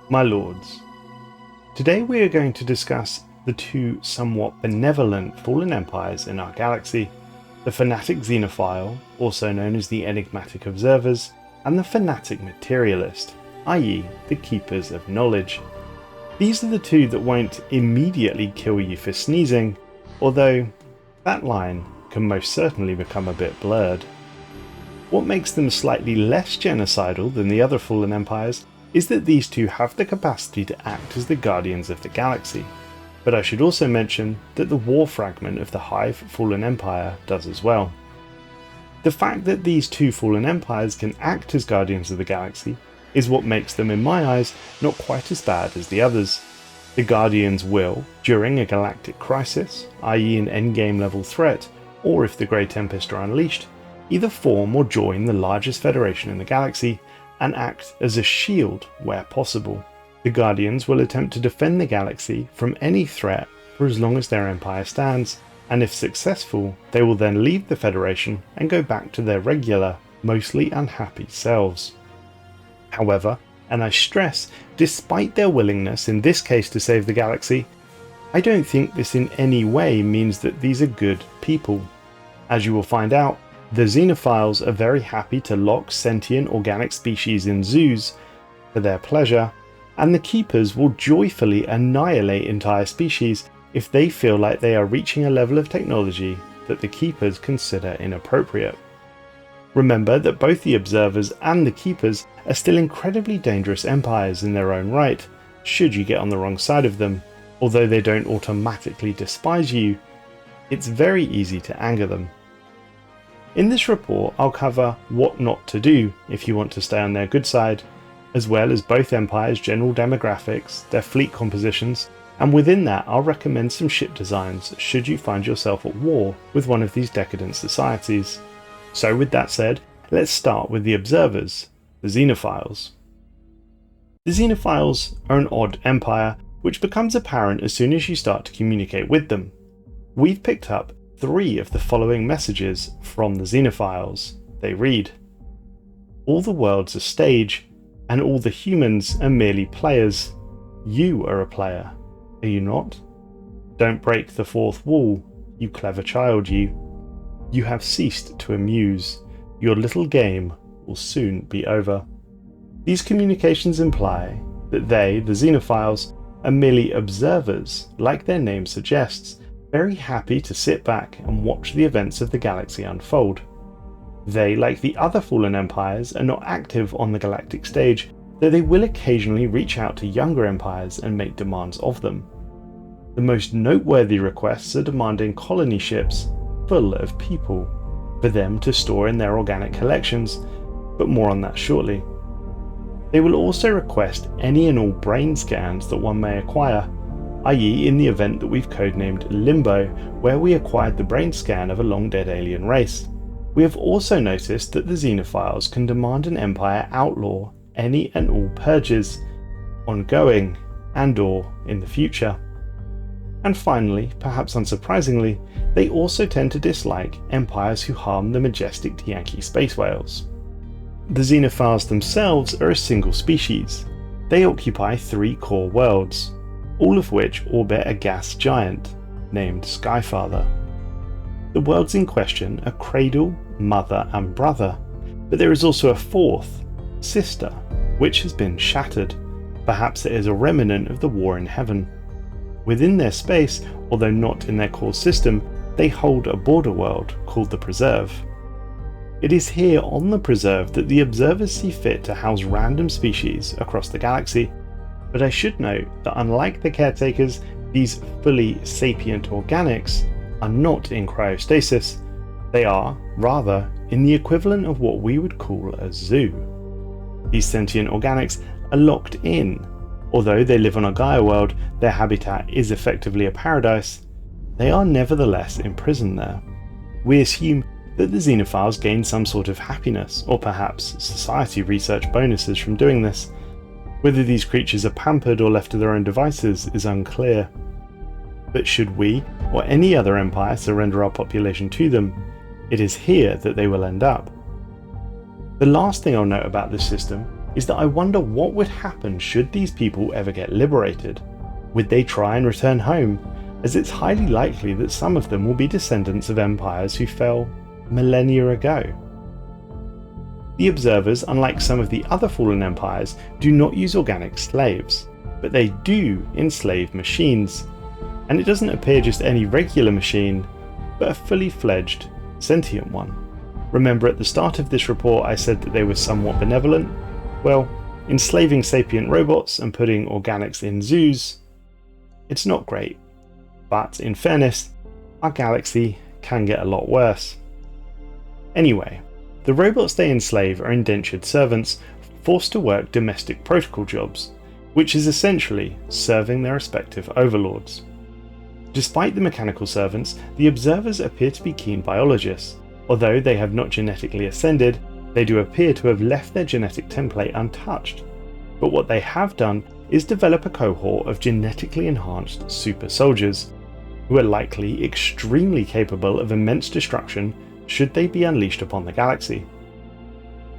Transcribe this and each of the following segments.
My lords, today we are going to discuss the two somewhat benevolent fallen empires in our galaxy, the fanatic Xenophile, also known as the Enigmatic Observers, and the fanatic Materialist, i.e. the Keepers of Knowledge. These are the two that won't immediately kill you for sneezing, although that line can most certainly become a bit blurred. What makes them slightly less genocidal than the other fallen empires is that these two have the capacity to act as the guardians of the galaxy, but I should also mention that the war fragment of the Hive Fallen Empire does as well. The fact that these two fallen empires can act as guardians of the galaxy is what makes them, in my eyes, not quite as bad as the others. The guardians will, during a galactic crisis, i.e. an endgame level threat, or if the Grey Tempest are unleashed, either form or join the largest federation in the galaxy and act as a shield where possible. The Guardians will attempt to defend the galaxy from any threat for as long as their empire stands, and if successful, they will then leave the Federation and go back to their regular, mostly unhappy selves. However, and I stress, despite their willingness in this case to save the galaxy, I don't think this in any way means that these are good people. As you will find out, the Xenophiles are very happy to lock sentient organic species in zoos for their pleasure, and the Keepers will joyfully annihilate entire species if they feel like they are reaching a level of technology that the Keepers consider inappropriate. Remember that both the Observers and the Keepers are still incredibly dangerous empires in their own right, should you get on the wrong side of them. Although they don't automatically despise you, it's very easy to anger them. In this report, I'll cover what not to do if you want to stay on their good side, as well as both empires' general demographics, their fleet compositions, and within that I'll recommend some ship designs should you find yourself at war with one of these decadent societies. So with that said, let's start with the Observers, the Xenophiles. The Xenophiles are an odd empire which becomes apparent as soon as you start to communicate with them. We've picked up 3 of the following messages from the Xenophiles. They read: "All the world's a stage, and all the humans are merely players. You are a player, are you not? Don't break the fourth wall, you clever child, you. You have ceased to amuse. Your little game will soon be over." These communications imply that they, the Xenophiles, are merely observers, like their name suggests, very happy to sit back and watch the events of the galaxy unfold. They, like the other fallen empires, are not active on the galactic stage, though they will occasionally reach out to younger empires and make demands of them. The most noteworthy requests are demanding colony ships full of people for them to store in their organic collections, but more on that shortly. They will also request any and all brain scans that one may acquire, i.e. in the event that we've codenamed Limbo, where we acquired the brain scan of a long-dead alien race. We have also noticed that the Xenophiles can demand an empire outlaw any and all purges, ongoing and/or in the future. And finally, perhaps unsurprisingly, they also tend to dislike empires who harm the majestic Yankee space whales. The Xenophiles themselves are a single species. They occupy 3 core worlds, all of which orbit a gas giant named Skyfather. The worlds in question are Cradle, Mother and Brother, but there is also a 4th, Sister, which has been shattered. Perhaps it is a remnant of the War in Heaven. Within their space, although not in their core system, they hold a border world called the Preserve. It is here on the Preserve that the Observers see fit to house random species across the galaxy, but I should note that unlike the Caretakers, these fully sapient organics are not in cryostasis. They are, rather, in the equivalent of what we would call a zoo. These sentient organics are locked in. Although they live on a Gaia world, their habitat is effectively a paradise, they are nevertheless imprisoned there. We assume that the Xenophiles gain some sort of happiness, or perhaps society research bonuses from doing this. Whether these creatures are pampered or left to their own devices is unclear. But should we, or any other empire, surrender our population to them, it is here that they will end up. The last thing I'll note about this system is that I wonder what would happen should these people ever get liberated. Would they try and return home, as it's highly likely that some of them will be descendants of empires who fell millennia ago. The observers, unlike some of the other fallen empires, do not use organic slaves, but they do enslave machines, and it doesn't appear just any regular machine, but a fully fledged sentient one. Remember at the start of this report I said that they were somewhat benevolent? Well, enslaving sapient robots and putting organics in zoos, it's not great. But in fairness, our galaxy can get a lot worse. Anyway, the robots they enslave are indentured servants forced to work domestic protocol jobs, which is essentially serving their respective overlords. Despite the mechanical servants, the observers appear to be keen biologists. Although they have not genetically ascended, they do appear to have left their genetic template untouched. But what they have done is develop a cohort of genetically enhanced super soldiers, who are likely extremely capable of immense destruction should they be unleashed upon the galaxy.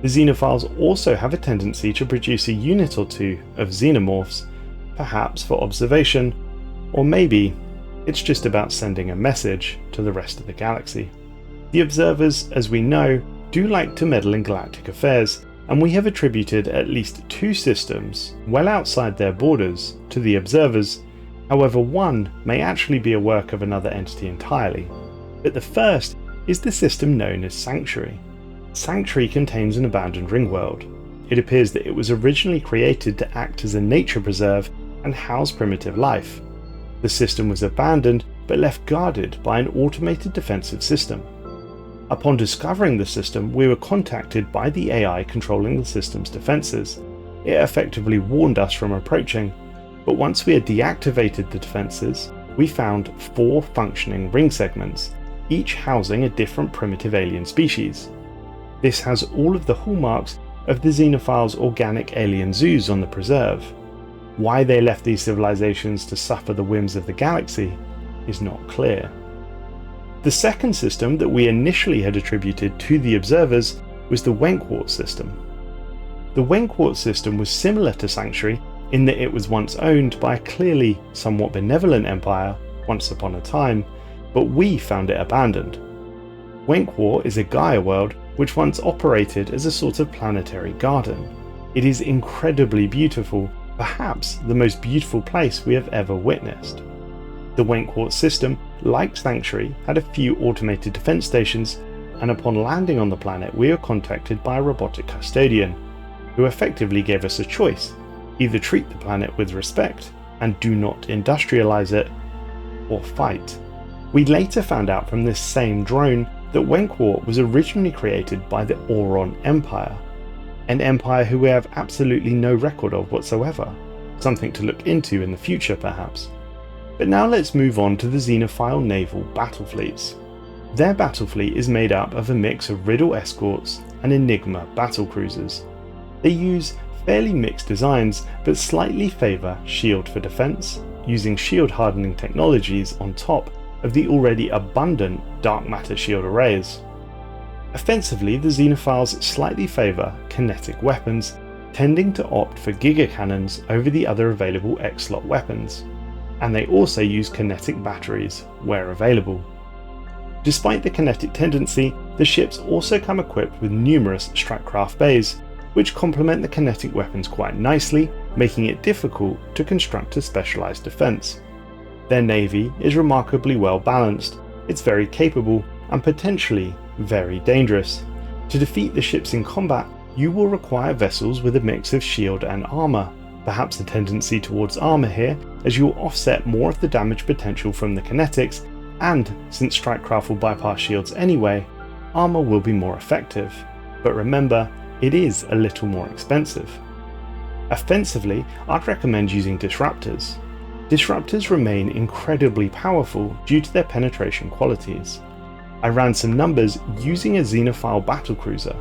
The Xenophiles also have a tendency to produce a unit or two of xenomorphs, perhaps for observation, or maybe it's just about sending a message to the rest of the galaxy. The observers, as we know, do like to meddle in galactic affairs, and we have attributed at least 2 systems, well outside their borders, to the observers. However, one may actually be a work of another entity entirely. But the first is the system known as Sanctuary. Sanctuary contains an abandoned ring world. It appears that it was originally created to act as a nature preserve and house primitive life. The system was abandoned but left guarded by an automated defensive system. Upon discovering the system, we were contacted by the AI controlling the system's defences. It effectively warned us from approaching, but once we had deactivated the defences, we found 4 functioning ring segments, each housing a different primitive alien species. This has all of the hallmarks of the Xenophiles' organic alien zoos on the preserve. Why they left these civilizations to suffer the whims of the galaxy is not clear. The second system that we initially had attributed to the observers was the Wenkwart system. The Wenkwart system was similar to Sanctuary in that it was once owned by a clearly somewhat benevolent empire once upon a time, but we found it abandoned. Wenkwart is a Gaia world which once operated as a sort of planetary garden. It is incredibly beautiful, perhaps the most beautiful place we have ever witnessed. The Wenkwart system, like Sanctuary, had a few automated defense stations, and upon landing on the planet we were contacted by a robotic custodian, who effectively gave us a choice: either treat the planet with respect and do not industrialize it, or fight. We later found out from this same drone that Wenkwart was originally created by the Auron Empire, an empire who we have absolutely no record of whatsoever, something to look into in the future perhaps. But now let's move on to the Xenophile naval battle fleets. Their battle fleet is made up of a mix of Riddle escorts and Enigma battle cruisers. They use fairly mixed designs but slightly favour shield for defence, using shield hardening technologies on top of the already abundant dark matter shield arrays. Offensively, the Xenophiles slightly favour kinetic weapons, tending to opt for gigacannons over the other available X-slot weapons, and they also use kinetic batteries where available. Despite the kinetic tendency, the ships also come equipped with numerous strike-craft bays, which complement the kinetic weapons quite nicely, making it difficult to construct a specialised defence. Their navy is remarkably well balanced, it's very capable and potentially very dangerous. To defeat the ships in combat, you will require vessels with a mix of shield and armour, perhaps a tendency towards armour here, as you will offset more of the damage potential from the kinetics, and since strikecraft will bypass shields anyway, armour will be more effective. But remember, it is a little more expensive. Offensively, I'd recommend using disruptors. Disruptors remain incredibly powerful due to their penetration qualities. I ran some numbers using a Xenophile battlecruiser.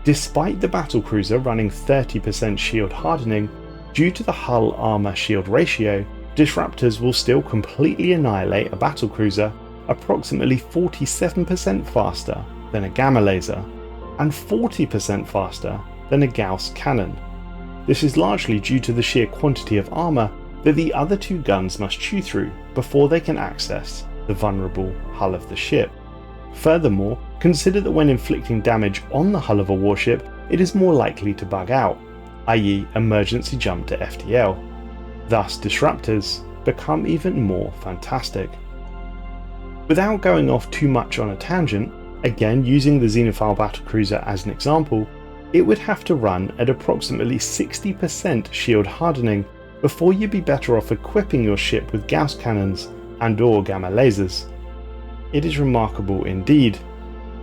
Despite the battlecruiser running 30% shield hardening, due to the hull armour shield ratio, disruptors will still completely annihilate a battlecruiser approximately 47% faster than a gamma laser, and 40% faster than a Gauss cannon. this is largely due to the sheer quantity of armour that the other two guns must chew through before they can access the vulnerable hull of the ship. Furthermore, consider that when inflicting damage on the hull of a warship, it is more likely to bug out, i.e. emergency jump to FTL. Thus, disruptors become even more fantastic. Without going off too much on a tangent, again using the Xenophile battlecruiser as an example, it would have to run at approximately 60% shield hardening before you'd be better off equipping your ship with Gauss cannons and/or gamma lasers. It is remarkable indeed.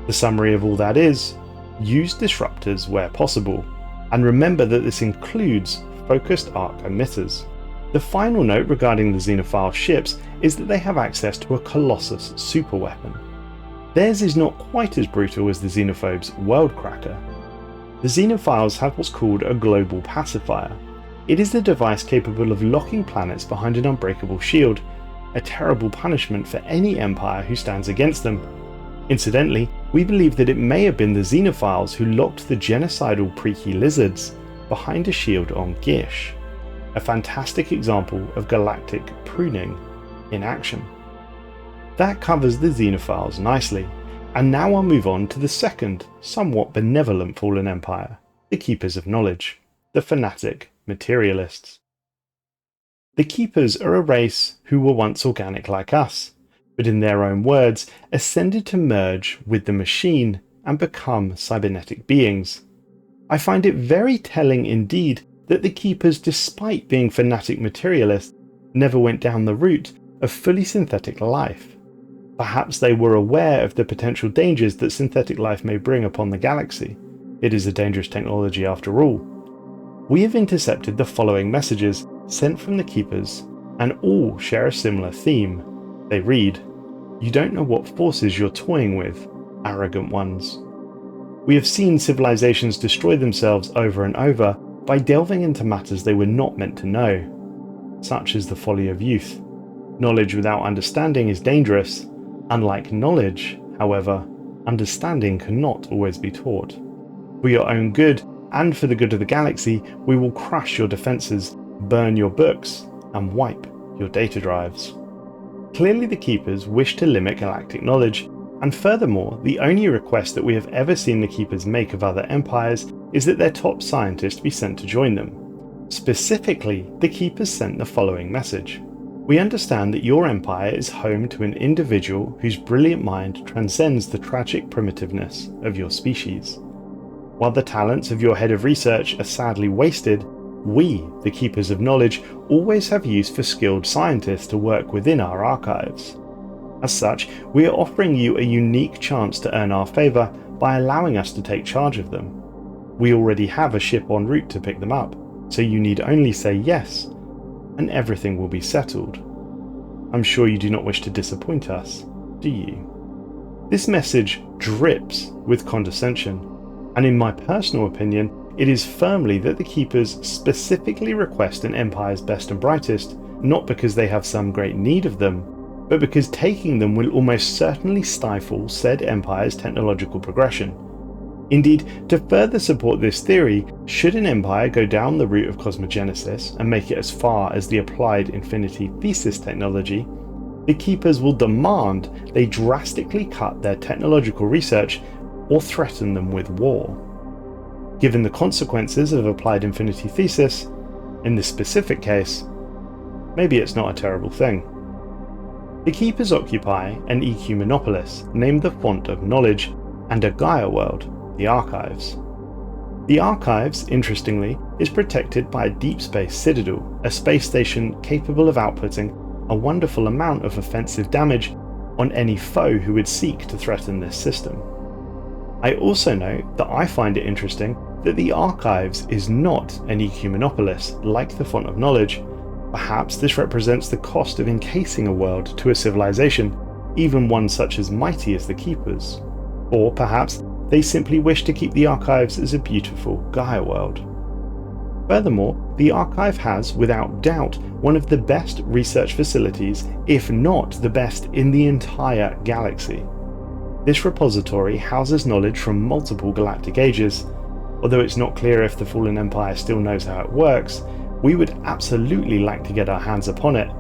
The summary of all that is, use disruptors where possible, and remember that this includes focused arc emitters. The final note regarding the Xenophile ships is that they have access to a Colossus superweapon. Theirs is not quite as brutal as the Xenophobes' Worldcracker. The Xenophiles have what's called a global pacifier. It is a device capable of locking planets behind an unbreakable shield, a terrible punishment for any empire who stands against them. Incidentally, we believe that it may have been the Xenophiles who locked the genocidal Preaky lizards behind a shield on Gish, a fantastic example of galactic pruning in action. That covers the Xenophiles nicely, and now I'll move on to the second, somewhat benevolent fallen empire, the Keepers of Knowledge, the fanatic Materialists. The Keepers are a race who were once organic like us, but in their own words, ascended to merge with the machine and become cybernetic beings. I find it very telling indeed that the Keepers, despite being fanatic materialists, never went down the route of fully synthetic life. Perhaps they were aware of the potential dangers that synthetic life may bring upon the galaxy. It is a dangerous technology after all. We have intercepted the following messages sent from the Keepers, and all share a similar theme. They read, "You don't know what forces you're toying with, arrogant ones." We have seen civilizations destroy themselves over and over by delving into matters they were not meant to know. Such is the folly of youth. Knowledge without understanding is dangerous. Unlike knowledge, however, understanding cannot always be taught. For your own good, and for the good of the galaxy, we will crush your defences, burn your books, and wipe your data drives. Clearly the Keepers wish to limit galactic knowledge, and furthermore, the only request that we have ever seen the Keepers make of other empires is that their top scientist be sent to join them. Specifically, the Keepers sent the following message. "We understand that your empire is home to an individual whose brilliant mind transcends the tragic primitiveness of your species. While the talents of your head of research are sadly wasted, we, the Keepers of Knowledge, always have use for skilled scientists to work within our archives. As such, we are offering you a unique chance to earn our favour by allowing us to take charge of them. We already have a ship en route to pick them up, so you need only say yes, and everything will be settled. I'm sure you do not wish to disappoint us, do you?" This message drips with condescension, and in my personal opinion, it is firmly that the Keepers specifically request an empire's best and brightest, not because they have some great need of them, but because taking them will almost certainly stifle said empire's technological progression. Indeed, to further support this theory, should an empire go down the route of cosmogenesis and make it as far as the applied infinity thesis technology, the Keepers will demand they drastically cut their technological research or threaten them with war. Given the consequences of applied infinity thesis, in this specific case, maybe it's not a terrible thing. The Keepers occupy an EQ monopolis named the Font of Knowledge and a Gaia world, the Archives. The Archives, interestingly, is protected by a deep space citadel, a space station capable of outputting a wonderful amount of offensive damage on any foe who would seek to threaten this system. I also note that I find it interesting that the Archives is not an EQ monopolis like the Font of Knowledge. Perhaps this represents the cost of encasing a world to a civilization, even one such as mighty as the Keepers. Or perhaps they simply wish to keep the Archives as a beautiful Gaia world. Furthermore, the Archive has, without doubt, one of the best research facilities, if not the best in the entire galaxy. This repository houses knowledge from multiple galactic ages, Although it's not clear if the Fallen Empire still knows how it works, we would absolutely like to get our hands upon it.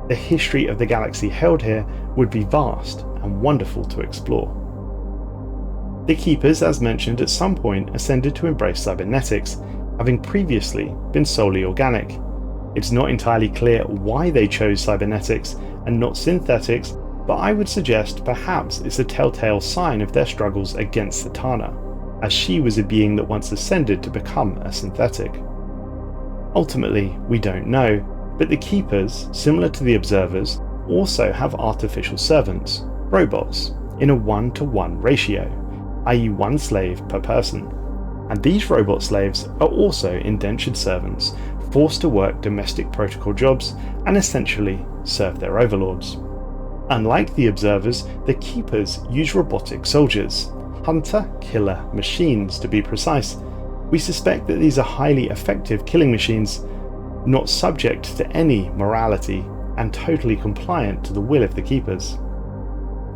The history of the galaxy held here would be vast and wonderful to explore. The Keepers, as mentioned, at some point ascended to embrace cybernetics, having previously been solely organic. It's not entirely clear why they chose cybernetics and not synthetics, but I would suggest perhaps it's a telltale sign of their struggles against Zatanna, as she was a being that once ascended to become a synthetic. Ultimately, we don't know, but the Keepers, similar to the Observers, also have artificial servants, robots, in a 1-to-1 ratio, i.e. one slave per person. And these robot slaves are also indentured servants, forced to work domestic protocol jobs and essentially serve their overlords. Unlike the Observers, the Keepers use robotic soldiers, hunter-killer machines to be precise. We suspect that these are highly effective killing machines, not subject to any morality and totally compliant to the will of the Keepers.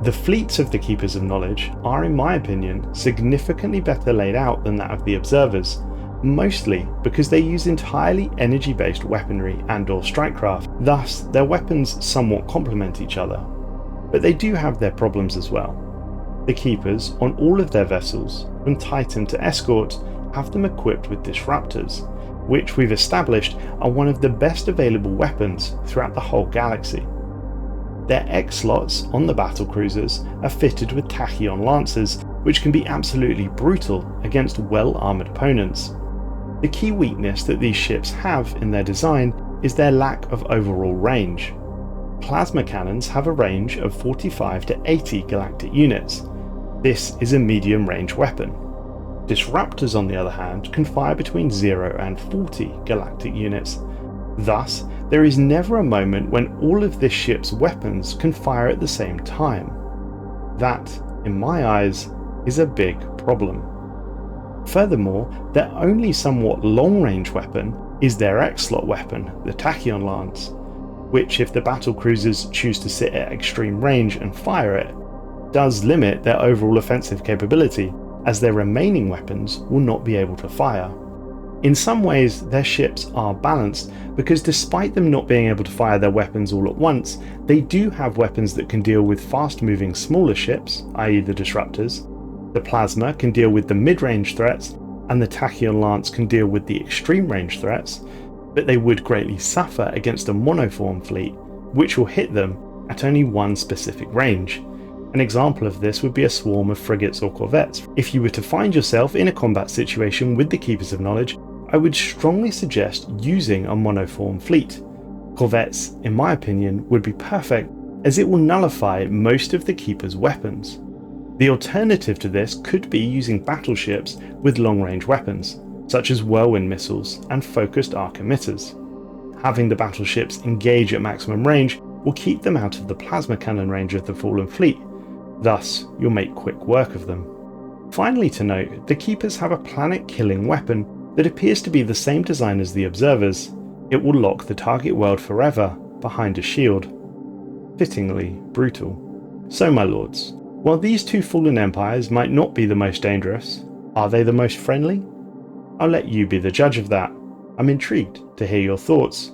The fleets of the Keepers of Knowledge are, in my opinion, significantly better laid out than that of the Observers, mostly because they use entirely energy-based weaponry and/or strikecraft, thus their weapons somewhat complement each other. But they do have their problems as well. The Keepers, on all of their vessels, from Titan to Escort, have them equipped with disruptors, which we've established are one of the best available weapons throughout the whole galaxy. Their X-slots on the battlecruisers are fitted with tachyon lancers, which can be absolutely brutal against well-armoured opponents. The key weakness that these ships have in their design is their lack of overall range. Plasma cannons have a range of 45 to 80 galactic units. This is a medium-range weapon. Disruptors, on the other hand, can fire between 0 and 40 galactic units. Thus, there is never a moment when all of this ship's weapons can fire at the same time. That, in my eyes, is a big problem. Furthermore, their only somewhat long-range weapon is their X-slot weapon, the tachyon lance, which, if the battlecruisers choose to sit at extreme range and fire it, does limit their overall offensive capability, as their remaining weapons will not be able to fire. In some ways, their ships are balanced, because despite them not being able to fire their weapons all at once, they do have weapons that can deal with fast-moving smaller ships, i.e. the disruptors. The plasma can deal with the mid-range threats, and the tachyon lance can deal with the extreme-range threats, but they would greatly suffer against a monoform fleet, which will hit them at only one specific range. An example of this would be a swarm of frigates or corvettes. If you were to find yourself in a combat situation with the Keepers of Knowledge, I would strongly suggest using a monoform fleet. Corvettes, in my opinion, would be perfect, as it will nullify most of the Keepers' weapons. The alternative to this could be using battleships with long-range weapons, such as whirlwind missiles and focused arc emitters. Having the battleships engage at maximum range will keep them out of the plasma cannon range of the Fallen Fleet, thus you'll make quick work of them. Finally to note, the Keepers have a planet-killing weapon that appears to be the same design as the Observers. It will lock the target world forever behind a shield. Fittingly brutal. So my lords, while these two fallen empires might not be the most dangerous, are they the most friendly? I'll let you be the judge of that. I'm intrigued to hear your thoughts.